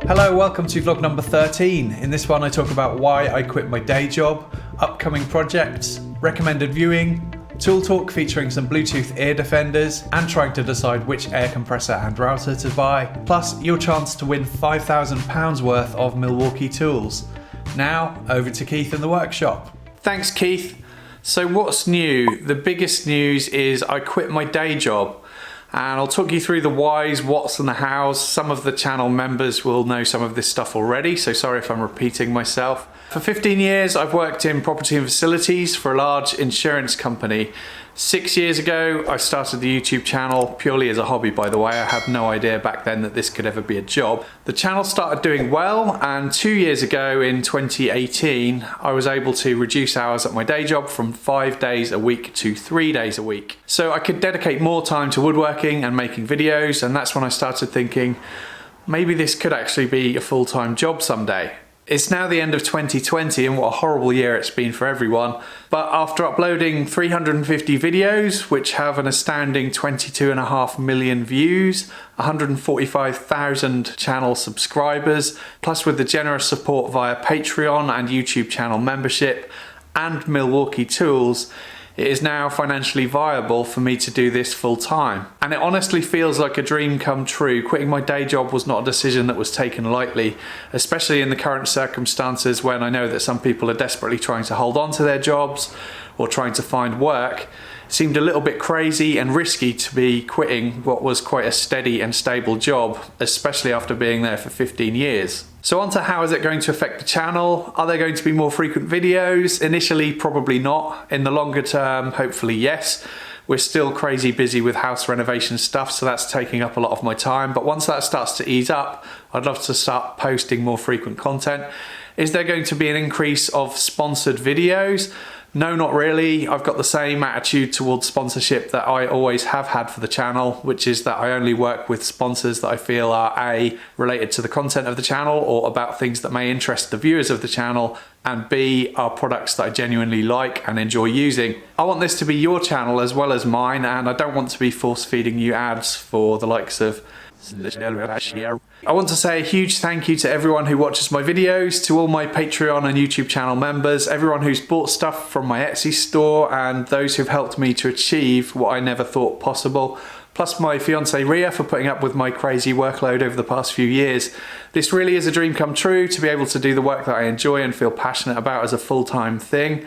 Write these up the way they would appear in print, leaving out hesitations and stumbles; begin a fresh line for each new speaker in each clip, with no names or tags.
Hello, welcome to vlog number 13. In this one I talk about why I quit my day job, upcoming projects, recommended viewing, tool talk featuring some Bluetooth ear defenders, and trying to decide which air compressor and router to buy, plus your chance to win £5,000 worth of Milwaukee tools. Now, over to Keith in the workshop.
Thanks, Keith. So what's new? The biggest news is I quit my day job. And I'll talk you through the whys, whats and the hows. Some of the channel members will know some of this stuff already, so sorry if I'm repeating myself. For 15 years I've worked in property and facilities for a large insurance company. 6 years ago I started the YouTube channel purely as a hobby, by the way. I had no idea back then that this could ever be a job. The channel started doing well, and 2 years ago in 2018 I was able to reduce hours at my day job from 5 days a week to 3 days a week. So I could dedicate more time to woodworking and making videos, and that's when I started thinking maybe this could actually be a full-time job someday. It's now the end of 2020 and what a horrible year it's been for everyone. But after uploading 350 videos, which have an astounding 22.5 million views, 145,000 channel subscribers, plus with the generous support via Patreon and YouTube channel membership and Milwaukee tools, it is now financially viable for me to do this full time. And it honestly feels like a dream come true. Quitting my day job was not a decision that was taken lightly, especially in the current circumstances when I know that some people are desperately trying to hold on to their jobs or trying to find work. It seemed a little bit crazy and risky to be quitting what was quite a steady and stable job, especially after being there for 15 years. So on to how is it going to affect the channel? Are there going to be more frequent videos? Initially, probably not. In the longer term, hopefully yes. We're still crazy busy with house renovation stuff, so that's taking up a lot of my time. But once that starts to ease up, I'd love to start posting more frequent content. Is there going to be an increase of sponsored videos? No, not really. I've got the same attitude towards sponsorship that I always have had for the channel, which is that I only work with sponsors that I feel are A, related to the content of the channel or about things that may interest the viewers of the channel, and B, are products that I genuinely like and enjoy using. I want this to be your channel as well as mine, and I don't want to be force feeding you ads for the likes of I want to say a huge thank you to everyone who watches my videos, to all my Patreon and YouTube channel members, everyone who's bought stuff from my Etsy store, and those who've helped me to achieve what I never thought possible. Plus my fiance Ria for putting up with my crazy workload over the past few years. This really is a dream come true, to be able to do the work that I enjoy and feel passionate about as a full-time thing.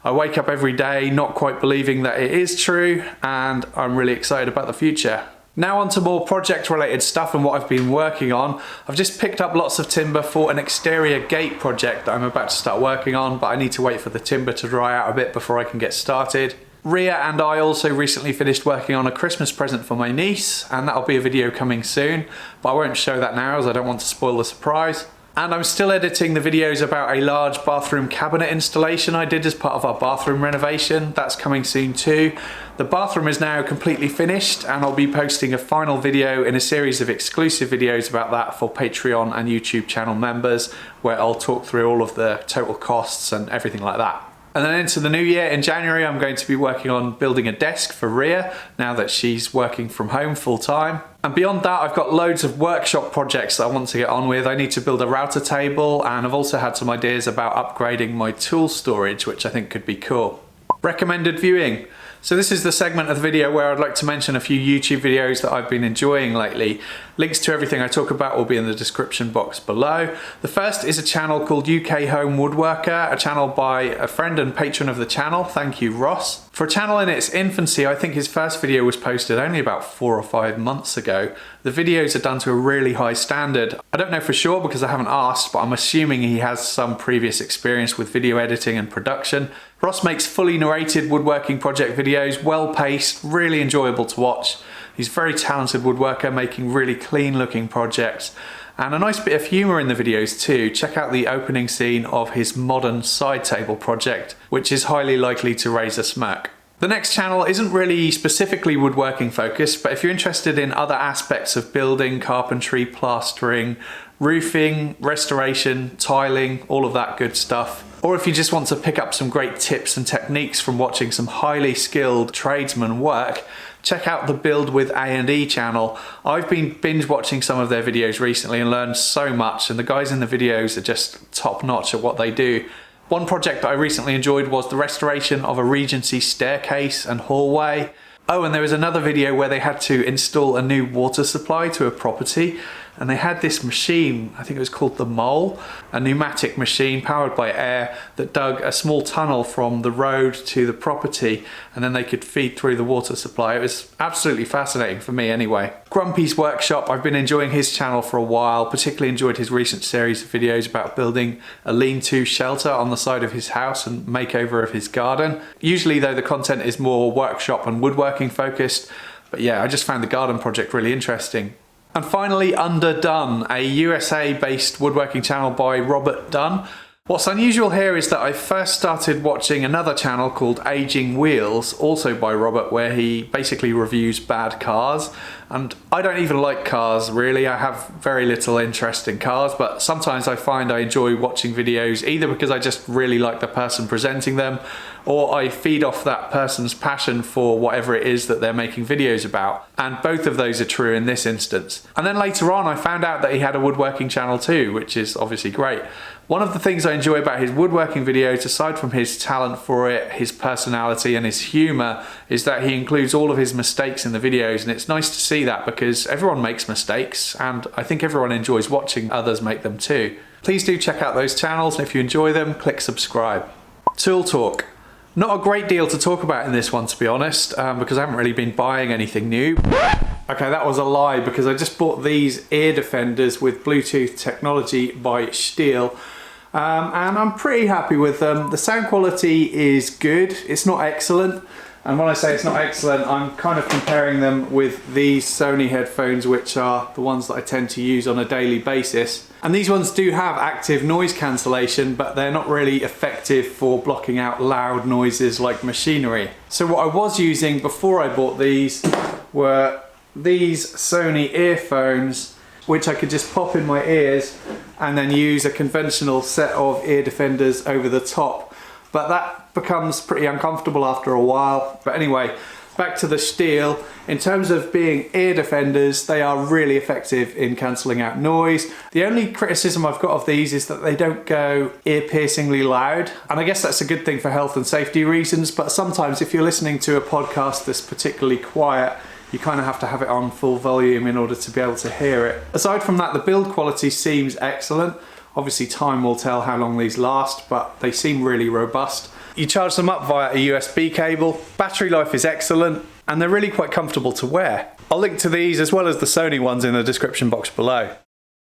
I wake up every day not quite believing that it is true, and I'm really excited about the future. Now on to more project related stuff and what I've been working on. I've just picked up lots of timber for an exterior gate project that I'm about to start working on, but I need to wait for the timber to dry out a bit before I can get started. Ria and I also recently finished working on a Christmas present for my niece, and that'll be a video coming soon, but I won't show that now as I don't want to spoil the surprise. And I'm still editing the videos about a large bathroom cabinet installation I did as part of our bathroom renovation. That's coming soon too. The bathroom is now completely finished, and I'll be posting a final video in a series of exclusive videos about that for Patreon and YouTube channel members, where I'll talk through all of the total costs and everything like that. And then into the new year, in January, I'm going to be working on building a desk for Ria, now that she's working from home full time. And beyond that, I've got loads of workshop projects that I want to get on with. I need to build a router table, and I've also had some ideas about upgrading my tool storage, which I think could be cool. Recommended viewing. So this is the segment of the video where I'd like to mention a few YouTube videos that I've been enjoying lately. Links to everything I talk about will be in the description box below. The first is a channel called UK Home Woodworker, a channel by a friend and patron of the channel. Thank you, Ross. For a channel in its infancy, I think his first video was posted only about 4 or 5 months ago. The videos are done to a really high standard. I don't know for sure because I haven't asked, but I'm assuming he has some previous experience with video editing and production. Ross makes fully narrated woodworking project videos, well paced, really enjoyable to watch. He's a very talented woodworker making really clean looking projects, and a nice bit of humour in the videos too. Check out the opening scene of his modern side table project, which is highly likely to raise a smirk. The next channel isn't really specifically woodworking focused, but if you're interested in other aspects of building, carpentry, plastering, roofing, restoration, tiling, all of that good stuff, or if you just want to pick up some great tips and techniques from watching some highly skilled tradesmen work, check out the Build with A&E channel. I've been binge watching some of their videos recently and learned so much, and the guys in the videos are just top notch at what they do. One project that I recently enjoyed was the restoration of a Regency staircase and hallway. Oh, and there was another video where they had to install a new water supply to a property, and they had this machine, I think it was called the Mole, a pneumatic machine powered by air that dug a small tunnel from the road to the property, and then they could feed through the water supply. It was absolutely fascinating for me anyway. Grumpy's Workshop, I've been enjoying his channel for a while, particularly enjoyed his recent series of videos about building a lean-to shelter on the side of his house and makeover of his garden. Usually though the content is more workshop and woodworking focused, but yeah, I just found the garden project really interesting. And finally, Underdone, a USA-based woodworking channel by Robert Dunn. What's unusual here is that I first started watching another channel called Aging Wheels, also by Robert, where he basically reviews bad cars. And I don't even like cars, really. I have very little interest in cars, but sometimes I find I enjoy watching videos either because I just really like the person presenting them, or I feed off that person's passion for whatever it is that they're making videos about. And both of those are true in this instance. And then later on, I found out that he had a woodworking channel too, which is obviously great. One of the things I enjoy about his woodworking videos, aside from his talent for it, his personality and his humour, is that he includes all of his mistakes in the videos, and it's nice to see that because everyone makes mistakes, and I think everyone enjoys watching others make them too. Please do check out those channels, and if you enjoy them, click subscribe. Tool talk. Not a great deal to talk about in this one, to be honest, because I haven't really been buying anything new. Okay, that was a lie, because I just bought these ear defenders with Bluetooth technology by Stihl. And I'm pretty happy with them. The sound quality is good. It's not excellent. And when I say it's not excellent, I'm kind of comparing them with these Sony headphones, which are the ones that I tend to use on a daily basis. And these ones do have active noise cancellation, but they're not really effective for blocking out loud noises like machinery. So what I was using before I bought these were these Sony earphones, which I could just pop in my ears and then use a conventional set of ear defenders over the top. But that becomes pretty uncomfortable after a while. But anyway, back to the Stihl. In terms of being ear defenders, they are really effective in cancelling out noise. The only criticism I've got of these is that they don't go ear-piercingly loud. And I guess that's a good thing for health and safety reasons, but sometimes if you're listening to a podcast that's particularly quiet, you kind of have to have it on full volume in order to be able to hear it. Aside from that, the build quality seems excellent. Obviously time will tell how long these last, but they seem really robust. You charge them up via a USB cable, battery life is excellent, and they're really quite comfortable to wear. I'll link to these as well as the Sony ones in the description box below.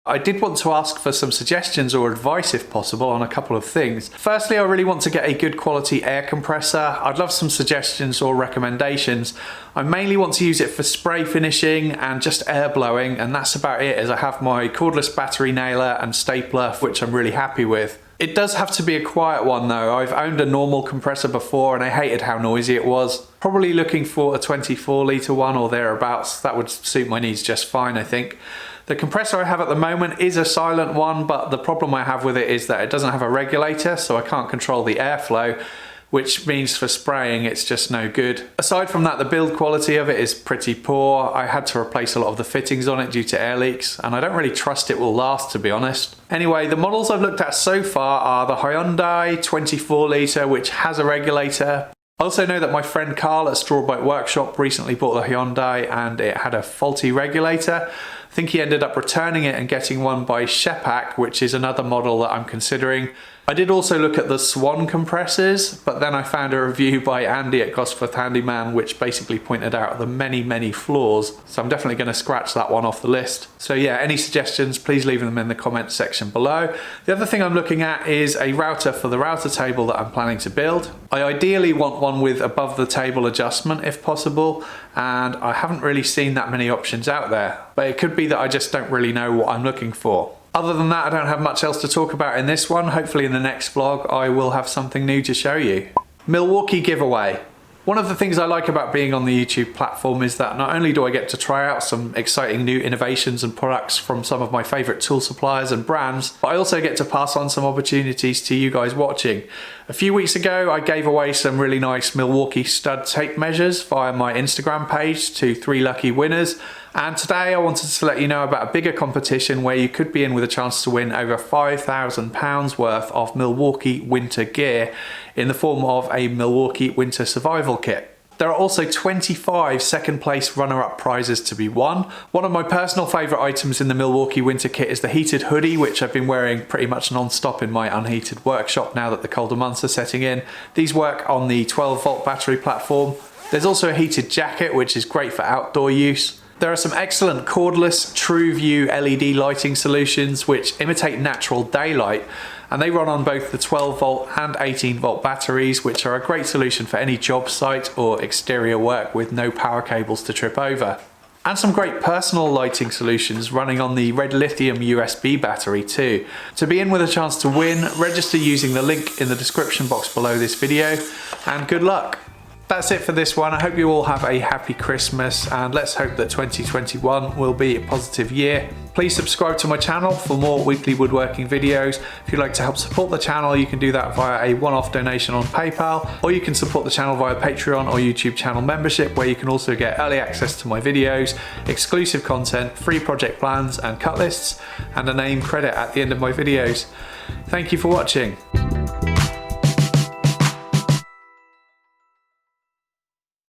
I did want to ask for some suggestions or advice if possible on a couple of things. Firstly, I really want to get a good quality air compressor. I'd love some suggestions or recommendations. I mainly want to use it for spray finishing and just air blowing, and that's about it, as I have my cordless battery nailer and stapler, which I'm really happy with. It does have to be a quiet one though. I've owned a normal compressor before and I hated how noisy it was. Probably looking for a 24 litre one or thereabouts. That would suit my needs just fine, I think. The compressor I have at the moment is a silent one, but the problem I have with it is that it doesn't have a regulator, so I can't control the airflow, which means for spraying it's just no good. Aside from that, the build quality of it is pretty poor. I had to replace a lot of the fittings on it due to air leaks, and I don't really trust it will last, to be honest. Anyway, the models I've looked at so far are the Hyundai 24 litre, which has a regulator. I also know that my friend Carl at Straw Bite Workshop recently bought the Hyundai and it had a faulty regulator. I think he ended up returning it and getting one by Shepak, which is another model that I'm considering. I did also look at the Swan compressors, but then I found a review by Andy at Gosforth Handyman which basically pointed out the many flaws, so I'm definitely going to scratch that one off the list. So yeah, any suggestions, please leave them in the comments section below. The other thing I'm looking at is a router for the router table that I'm planning to build. I ideally want one with above the table adjustment if possible, and I haven't really seen that many options out there, but it could be that I just don't really know what I'm looking for. Other than that, I don't have much else to talk about in this one. Hopefully in the next vlog I will have something new to show you. Milwaukee Giveaway. One of the things I like about being on the YouTube platform is that not only do I get to try out some exciting new innovations and products from some of my favourite tool suppliers and brands, but I also get to pass on some opportunities to you guys watching. A few weeks ago I gave away some really nice Milwaukee stud tape measures via my Instagram page to 3 lucky winners, and today I wanted to let you know about a bigger competition where you could be in with a chance to win over £5,000 worth of Milwaukee winter gear in the form of a Milwaukee winter survival kit. There are also 25 second place runner-up prizes to be won. One of my personal favourite items in the Milwaukee winter kit is the heated hoodie, which I've been wearing pretty much non-stop in my unheated workshop now that the colder months are setting in. These work on the 12-volt battery platform. There's also a heated jacket, which is great for outdoor use. There are some excellent cordless TrueView LED lighting solutions which imitate natural daylight, and they run on both the 12-volt and 18-volt batteries, which are a great solution for any job site or exterior work with no power cables to trip over. And some great personal lighting solutions running on the red lithium USB battery too. To be in with a chance to win, register using the link in the description box below this video, and good luck! That's it for this one. I hope you all have a happy Christmas, and let's hope that 2021 will be a positive year. Please subscribe to my channel for more weekly woodworking videos. If you'd like to help support the channel, you can do that via a one-off donation on PayPal, or you can support the channel via Patreon or YouTube channel membership, where you can also get early access to my videos, exclusive content, free project plans and cut lists, and a name credit at the end of my videos. Thank you for watching.